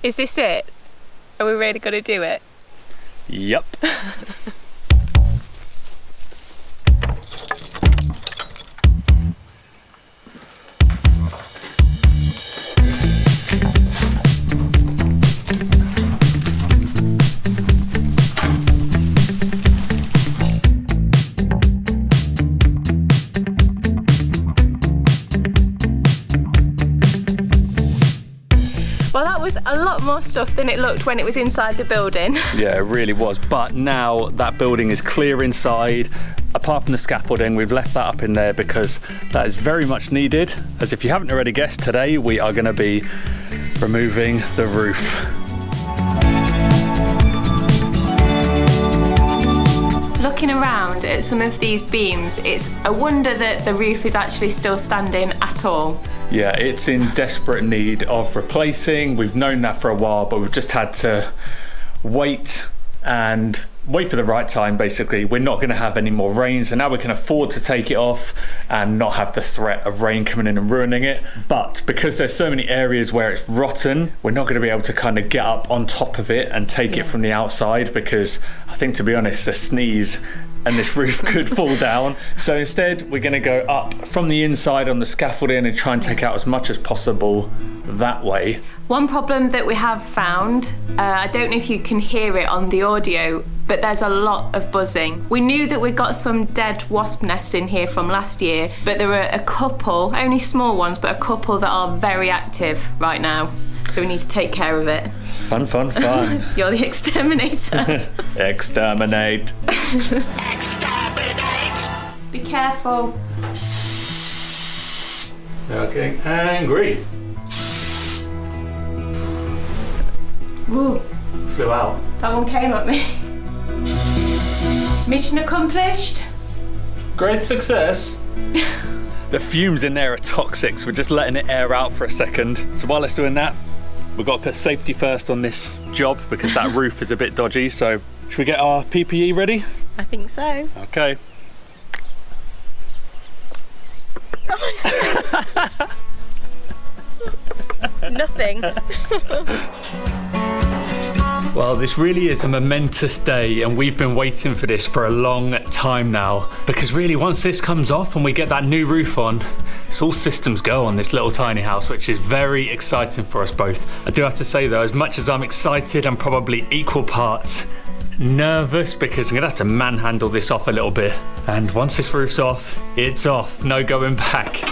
Is this it? Are we really going to do it? Yep. Well, that was a lot more stuff than it looked when it was inside the building. Yeah, it really was. But now that building is clear inside. Apart from the scaffolding, we've left that up in there because that is very much needed. As if you haven't already guessed, today we are going to be removing the roof. Looking around at some of these beams, it's a wonder that the roof is actually still standing at all. Yeah, it's in desperate need of replacing. We've known that for a while, but we've just had to wait for the right time, basically. We're not going to have any more rain, so now we can afford to take it off and not have the threat of rain coming in and ruining it. But because there's so many areas where it's rotten, we're not going to be able to kind of get up on top of it and take it from the outside, because I think, to be honest, a sneeze and this roof could fall down. So instead, we're going to go up from the inside on the scaffolding and try and take out as much as possible that way. One problem that we have found, I don't know if you can hear it on the audio, but there's a lot of buzzing. We knew that we got some dead wasp nests in here from last year, but there are a couple, only small ones, but a couple that are very active right now. So we need to take care of it. Fun, fun, fun. You're the exterminator. Exterminate. Exterminate! Be careful. They are getting angry. Ooh, Flew out. that one came at me. Mission accomplished. Great success. The fumes in there are toxic, so we're just letting it air out for a second. So while it's doing that, we've got to put safety first on this job because that roof is a bit dodgy. So should we get our PPE ready? I think so. Okay. Nothing. Well, this really is a momentous day, and we've been waiting for this for a long time now, because really once this comes off and we get that new roof on, it's all systems go on this little tiny house, which is very exciting for us both. I do have to say though, as much as I'm excited, I'm probably equal parts nervous because I'm gonna have to manhandle this off a little bit. And once this roof's off, it's off, no going back.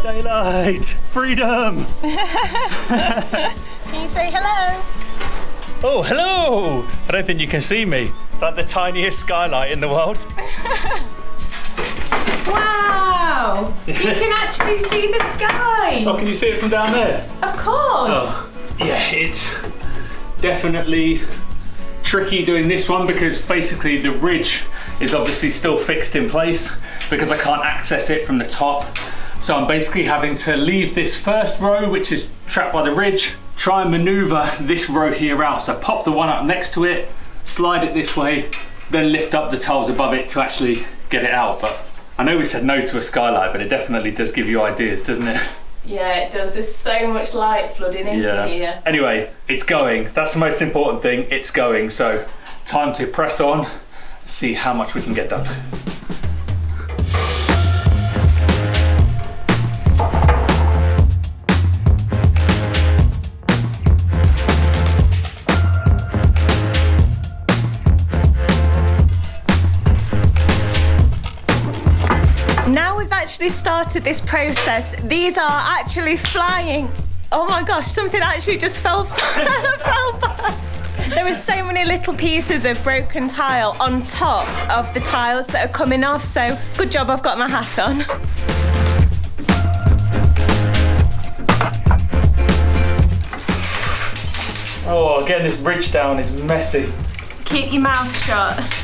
Daylight! Freedom! Can you say hello? Oh, hello! I don't think you can see me. It's like the tiniest skylight in the world. Wow! You can actually see the sky! Oh, can you see it from down there? Of course! Oh, yeah, it's definitely tricky doing this one because basically the ridge is obviously still fixed in place because I can't access it from the top. So I'm basically having to leave this first row, which is trapped by the ridge, try and maneuver this row here out. So pop the one up next to it, slide it this way, then lift up the tiles above it to actually get it out. But I know we said no to a skylight, but it definitely does give you ideas, doesn't it? Yeah, it does. There's so much light flooding into here. Anyway, it's going. That's the most important thing. It's going. So time to press on, see how much we can get done. Now we've actually started this process, these are actually flying. Oh my gosh, something actually just fell past. There are so many little pieces of broken tile on top of the tiles that are coming off, so good job I've got my hat on. Oh, getting this bridge down is messy. Keep your mouth shut.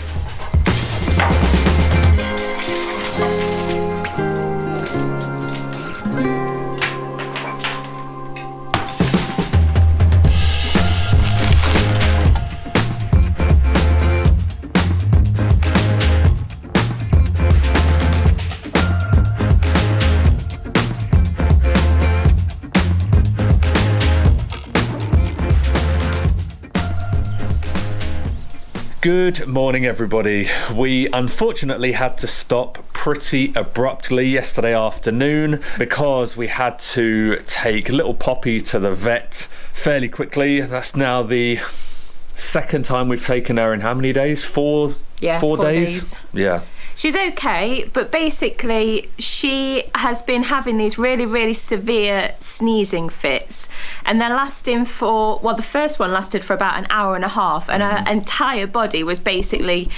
Good morning, everybody. We unfortunately had to stop pretty abruptly yesterday afternoon because we had to take little Poppy to the vet fairly quickly. That's now the second time we've taken her in how many days? Four days? Yeah. She's okay, but basically she has been having these really, really severe sneezing fits, and they're lasting for, well, the first one lasted for about an hour and a half, and her entire body was basically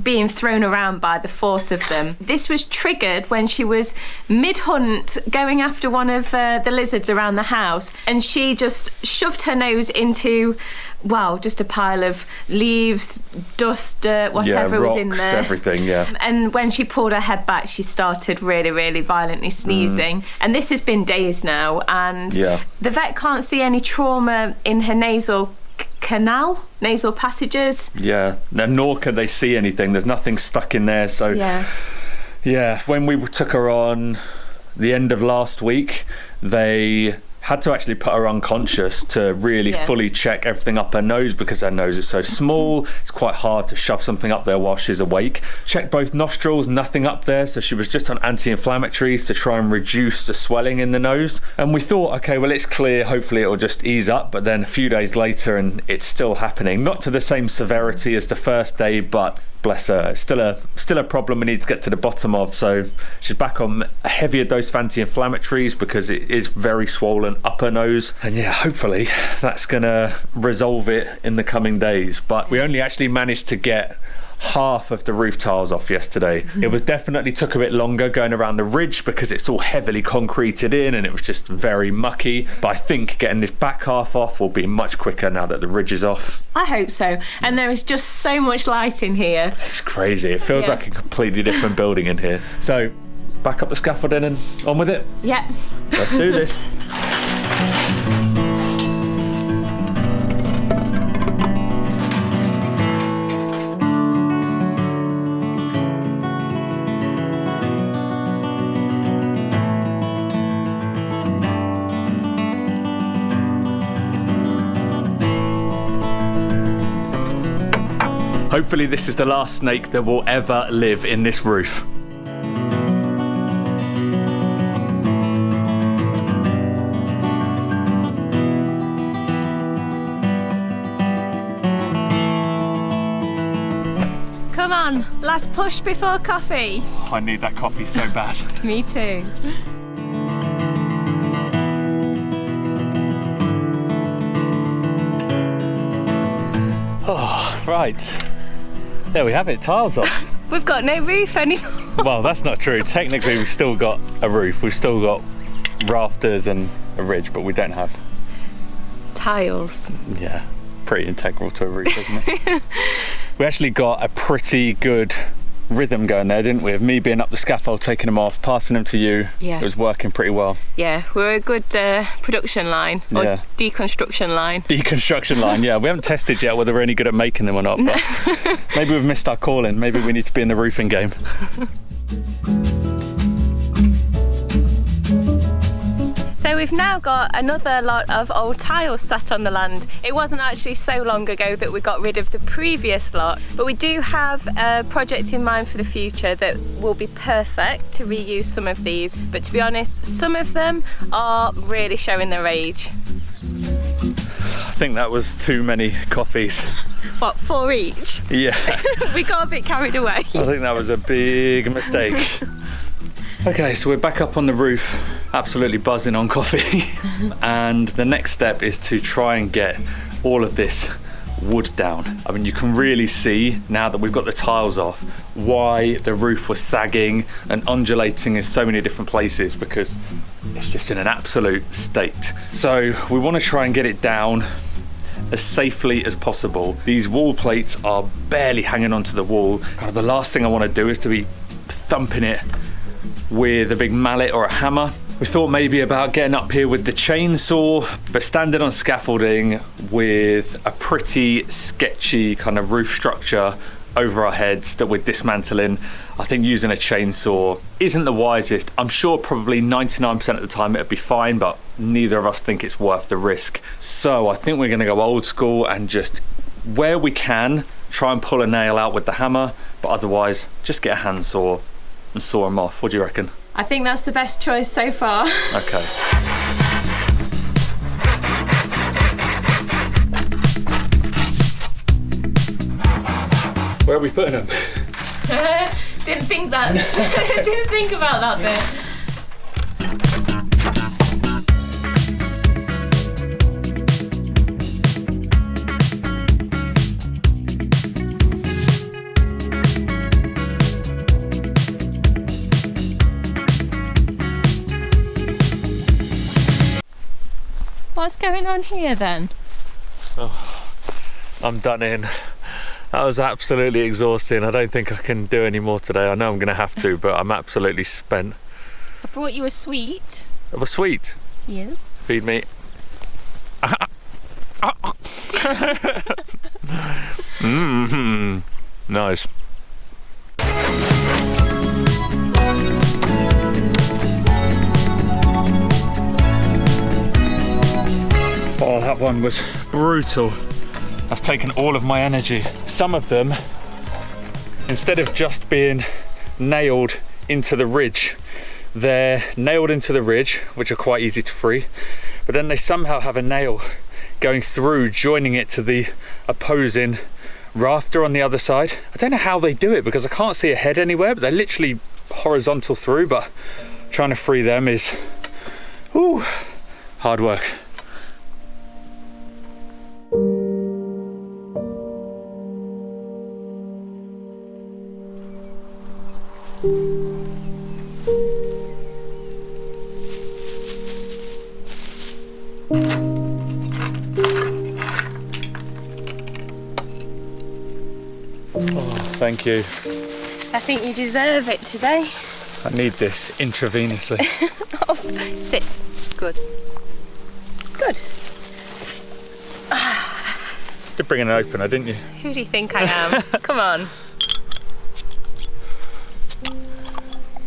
being thrown around by the force of them. This was triggered when she was mid-hunt going after one of the lizards around the house, and she just shoved her nose into, well, just a pile of leaves, dust, dirt, whatever rocks, was in there. Everything, yeah. And when she pulled her head back, she started really, really violently sneezing. And this has been days now, and the vet can't see any trauma in her nasal passages. Yeah, nor can they see anything. There's nothing stuck in there. So yeah, when we took her on the end of last week, they had to actually put her unconscious to really fully check everything up her nose, because her nose is so small. It's quite hard to shove something up there while she's awake. Checked both nostrils, nothing up there, so she was just on anti-inflammatories to try and reduce the swelling in the nose. And we thought, okay, well, it's clear, hopefully it'll just ease up. But then a few days later and it's still happening. Not to the same severity as the first day, but bless her, it's still a problem we need to get to the bottom of. So she's back on a heavier dose of anti-inflammatories because it is very swollen up her nose. And yeah, hopefully that's gonna resolve it in the coming days. But we only actually managed to get half of the roof tiles off yesterday. It was definitely took a bit longer going around the ridge because it's all heavily concreted in and it was just very mucky. But I think getting this back half off will be much quicker now that the ridge is off. I hope so. And there is just so much light in here. It's crazy. It feels like a completely different building in here. So back up the scaffolding and on with it. Yeah. Let's do this. Hopefully this is the last snake that will ever live in this roof. Come on, last push before coffee. I need that coffee so bad. Me too. Oh, right. There we have it, tiles off. We've got no roof anymore. Well, that's not true. Technically, we've still got a roof. We've still got rafters and a ridge, but we don't have tiles. Yeah, pretty integral to a roof, isn't it? We actually got a pretty good rhythm going there, didn't we? Of me being up the scaffold, taking them off, passing them to you. Yeah. It was working pretty well. Yeah, we're a good production line, or deconstruction line. Deconstruction line, yeah. We haven't tested yet whether we're any good at making them or not, but maybe we've missed our calling. Maybe we need to be in the roofing game. So we've now got another lot of old tiles sat on the land. It wasn't actually so long ago that we got rid of the previous lot, but we do have a project in mind for the future that will be perfect to reuse some of these. But to be honest, some of them are really showing their age. I think that was too many coffees. What, 4 each? Yeah. We got a bit carried away. I think that was a big mistake. Okay, so we're back up on the roof, absolutely buzzing on coffee. And the next step is to try and get all of this wood down. I mean, you can really see now that we've got the tiles off why the roof was sagging and undulating in so many different places, because it's just in an absolute state. So we want to try and get it down as safely as possible. These wall plates are barely hanging onto the wall. Kind of the last thing I want to do is to be thumping it with a big mallet or a hammer. We thought maybe about getting up here with the chainsaw, but standing on scaffolding with a pretty sketchy kind of roof structure over our heads that we're dismantling, I think using a chainsaw isn't the wisest. I'm sure probably 99% of the time it'd be fine, but neither of us think it's worth the risk. So I think we're gonna go old school and just, where we can, try and pull a nail out with the hammer, but otherwise just get a handsaw and saw them off. What do you reckon? I think that's the best choice so far. Okay. Where are we putting them? Didn't think about that bit. What's going on here then? Oh, I'm done in. That was absolutely exhausting. I don't think I can do any more today. I know I'm going to have to, but I'm absolutely spent. I brought you a sweet. A sweet? Yes. Feed me. Nice. Oh, that one was brutal. That's taken all of my energy. Some of them, instead of just being nailed into the ridge, they're nailed into the ridge, which are quite easy to free, but then they somehow have a nail going through, joining it to the opposing rafter on the other side. I don't know how they do it because I can't see a head anywhere, but they're literally horizontal through, but trying to free them is hard work. Oh, thank you. I think you deserve it today. I need this intravenously. Oh, sit. Good. Good. Did bring an opener, didn't you? Who do you think I am? Come on.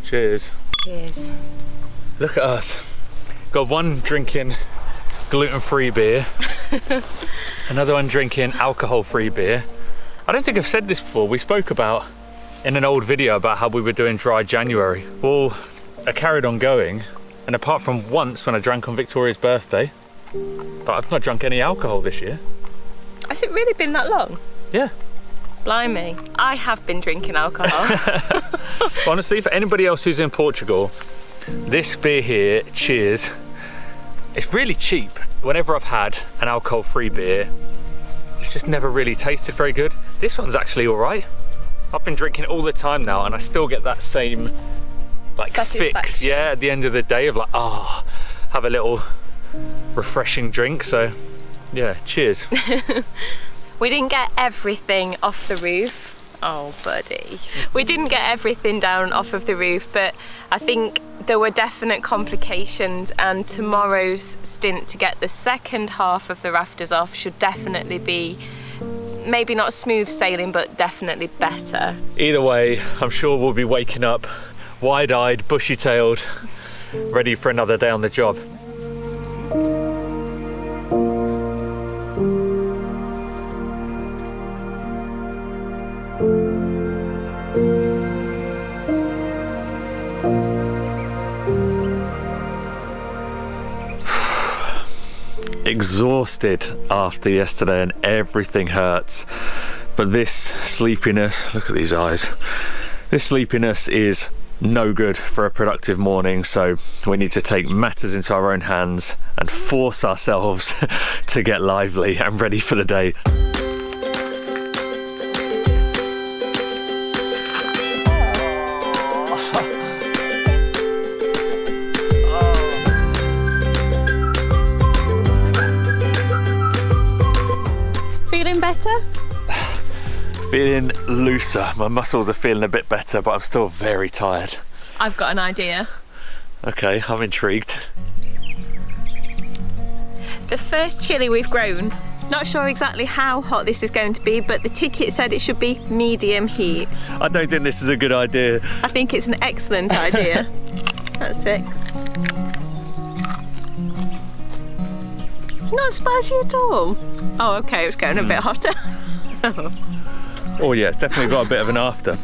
Cheers. Cheers. Look at us. Got one drinking gluten-free beer, another one drinking alcohol-free beer. I don't think I've said this before. We spoke about in an old video about how we were doing dry January. Well, I carried on going, and apart from once when I drank on Victoria's birthday, but I've not drunk any alcohol this year. Has it really been that long? Yeah. Blimey. I have been drinking alcohol. Honestly, for anybody else who's in Portugal, this beer here, Cheers, it's really cheap. Whenever I've had an alcohol-free beer, it's just never really tasted very good. This one's actually all right. I've been drinking all the time now, and I still get that same fix, yeah, at the end of the day of like, have a little refreshing drink. So, yeah, cheers. We didn't get everything off the roof. Oh, buddy. We didn't get everything down off of the roof, but I think there were definite complications, and tomorrow's stint to get the second half of the rafters off should definitely be, maybe not smooth sailing, but definitely better. Either way, I'm sure we'll be waking up wide-eyed, bushy-tailed, ready for another day on the job. Exhausted after yesterday and everything hurts, but this sleepiness, look at these eyes, this sleepiness is no good for a productive morning, so we need to take matters into our own hands and force ourselves to get lively and ready for the day. Feeling better? Feeling looser. My muscles are feeling a bit better, but I'm still very tired. I've got an idea. Okay, I'm intrigued. The first chili we've grown, not sure exactly how hot this is going to be, but the ticket said it should be medium heat. I don't think this is a good idea. I think it's an excellent idea. That's it. Not spicy at all. Oh, okay, it's getting a bit hotter. Oh yeah, it's definitely got a bit of an after.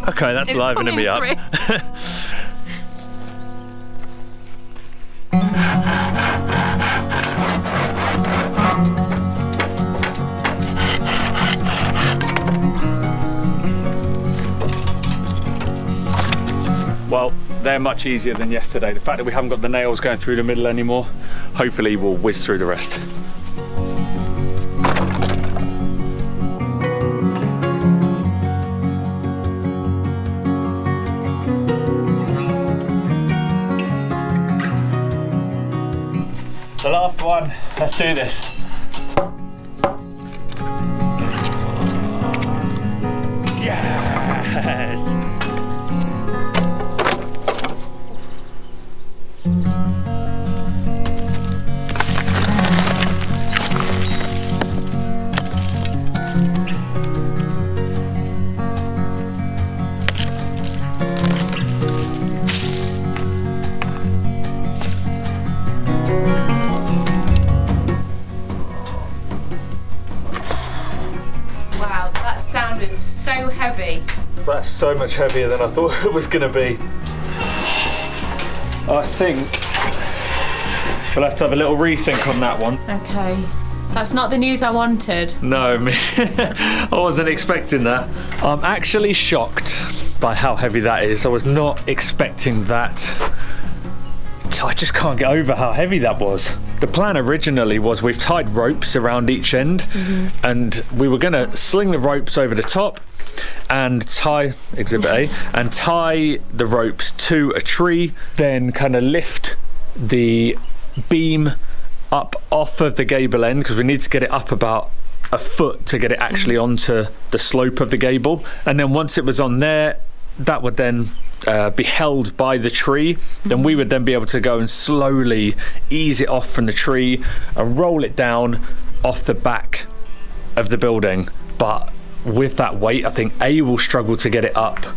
Okay, that's It's livening me up. coming Well, they're much easier than yesterday. The fact that we haven't got the nails going through the middle anymore, hopefully we'll whiz through the rest. The last one, let's do this. Yes! Wow, that sounded so heavy. That's so much heavier than I thought it was going to be. I think we'll have to have a little rethink on that one. Okay. That's not the news I wanted. No, I wasn't expecting that. I'm actually shocked by how heavy that is. I was not expecting that. I just can't get over how heavy that was. The plan originally was we've tied ropes around each end, and we were going to sling the ropes over the top and tie Exhibit A and tie the ropes to a tree, then kind of lift the beam up off of the gable end, because we need to get it up about a foot to get it actually onto the slope of the gable, and then once it was on there, that would then be held by the tree. Then we would then be able to go and slowly ease it off from the tree and roll it down off the back of the building. But with that weight, I think we'll struggle to get it up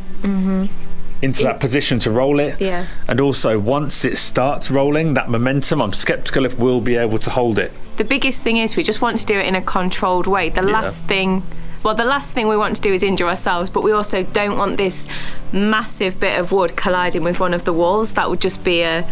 into that position to roll it. Yeah. And also, once it starts rolling, that momentum, I'm skeptical if we'll be able to hold it. The biggest thing is we just want to do it in a controlled way. The last thing we want to do is injure ourselves, but we also don't want this massive bit of wood colliding with one of the walls. That would just be a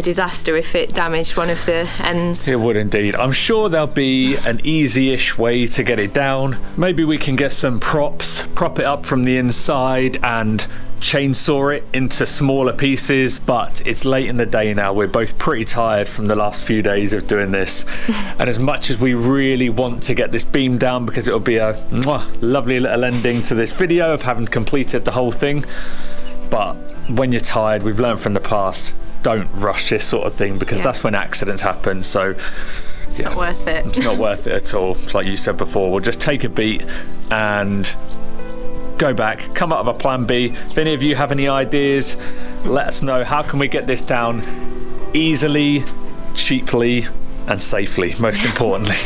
disaster if it damaged one of the ends. It would indeed. I'm sure there'll be an easy-ish way to get it down. Maybe we can get some props, prop it up from the inside and chainsaw it into smaller pieces, but it's late in the day now. We're both pretty tired from the last few days of doing this. And as much as we really want to get this beam down, because it'll be a lovely little ending to this video of having completed the whole thing, but when you're tired, we've learned from the past, don't rush this sort of thing, because that's when accidents happen. So It's not worth it. It's not worth it at all. It's like you said before, we'll just take a beat and go back, come up with a plan B. If any of you have any ideas, let us know. How can we get this down easily, cheaply and safely, most importantly?